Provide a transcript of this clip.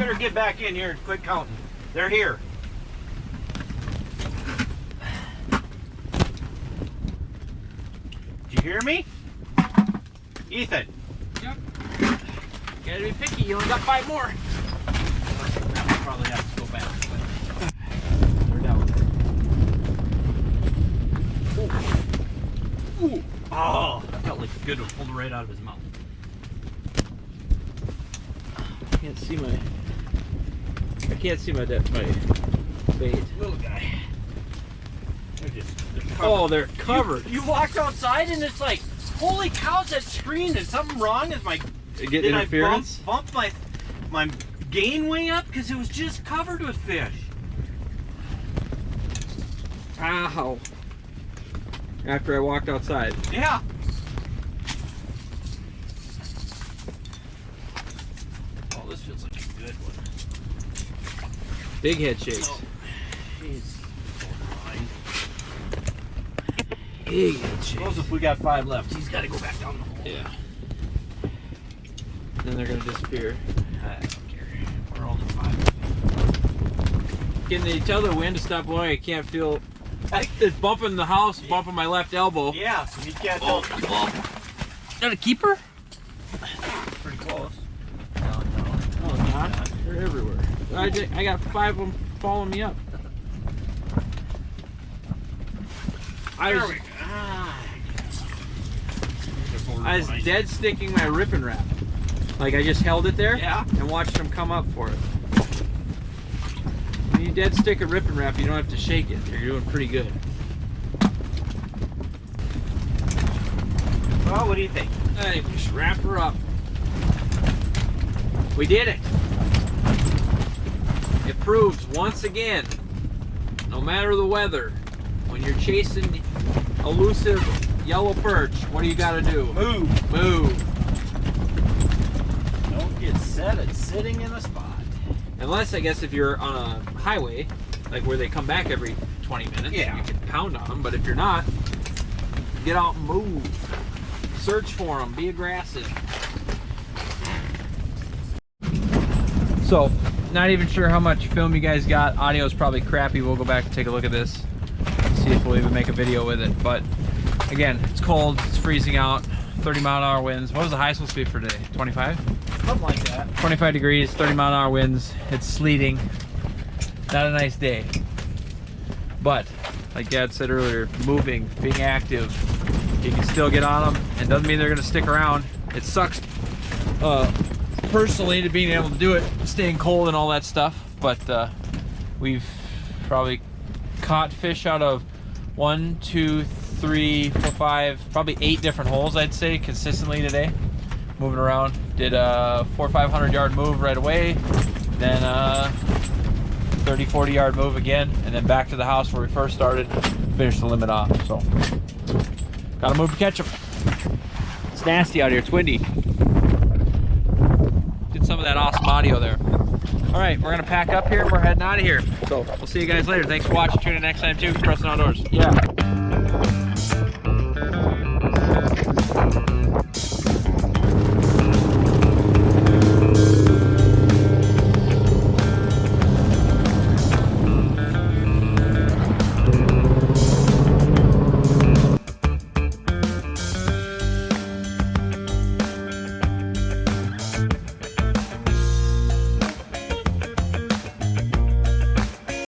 better get back in here and quit counting. They're here. Did you hear me? Ethan. Yep. You gotta be picky, you only got 5 more. I'll probably have to go back. But they're down. Ooh. Ooh. Oh, that felt like a good one. Pulled it right out of his mouth. I can't see my bait. Little guy. They're covered. Oh, they're covered. You walked outside and it's like, holy cow, that screen, is something wrong? Is my Get interference? I bump my gain way up because it was just covered with fish. Ow. After I walked outside. Yeah. Oh, this feels like a good one. Big head shakes. Oh, he's fine. Big head shakes. Suppose if we got 5 left, he's got to go back down the hole. Yeah. Then they're gonna disappear. I don't care. We're only 5. Can they tell the wind to stop blowing? I can't feel. It's bumping the house, bumping my left elbow. Yeah, so you can't tell. Is that a keeper? Pretty close. No, it's not. They're everywhere. I got 5 of them following me up. I was dead sticking my ripping wrap. Like I just held it there, yeah, and watched them come up for it. When you dead stick a ripping wrap, you don't have to shake it. You're doing pretty good. Well, what do you think? Hey, just wrap her up. We did it. It proves once again, no matter the weather, when you're chasing elusive yellow perch, what do you got to do? Move. Move. Don't get set at sitting in a spot. Unless, I guess, if you're on a highway, like where they come back every 20 minutes, yeah, you can pound on them. But if you're not, get out and move. Search for them. Be aggressive. So, not even sure how much film you guys got. Audio is probably crappy. We'll go back and take a look at this. See if we'll even make a video with it. But, again, it's cold. It's freezing out. 30-mile-an-hour winds. What was the high supposed to be for today? 25? Something like that. 25 degrees, 30-mile-an-hour winds. It's sleeting. Not a nice day. But, like Dad said earlier, moving, being active, you can still get on them. And doesn't mean they're going to stick around. It sucks personally to being able to do it, staying cold and all that stuff. But we've probably caught fish out of 1, 2, 3, 4, 5, probably 8 different holes, I'd say, consistently today. Moving around. Did a 400 or 500 yard move right away, then 30, 40 yard move again, and then back to the house where we first started, finished the limit off. So, gotta move to catch them. It's nasty out here, it's windy. Did some of that awesome audio there. All right, we're gonna pack up here and we're heading out of here. So, we'll see you guys later. Thanks for watching. Tune in next time too. Preston Outdoors. Yeah.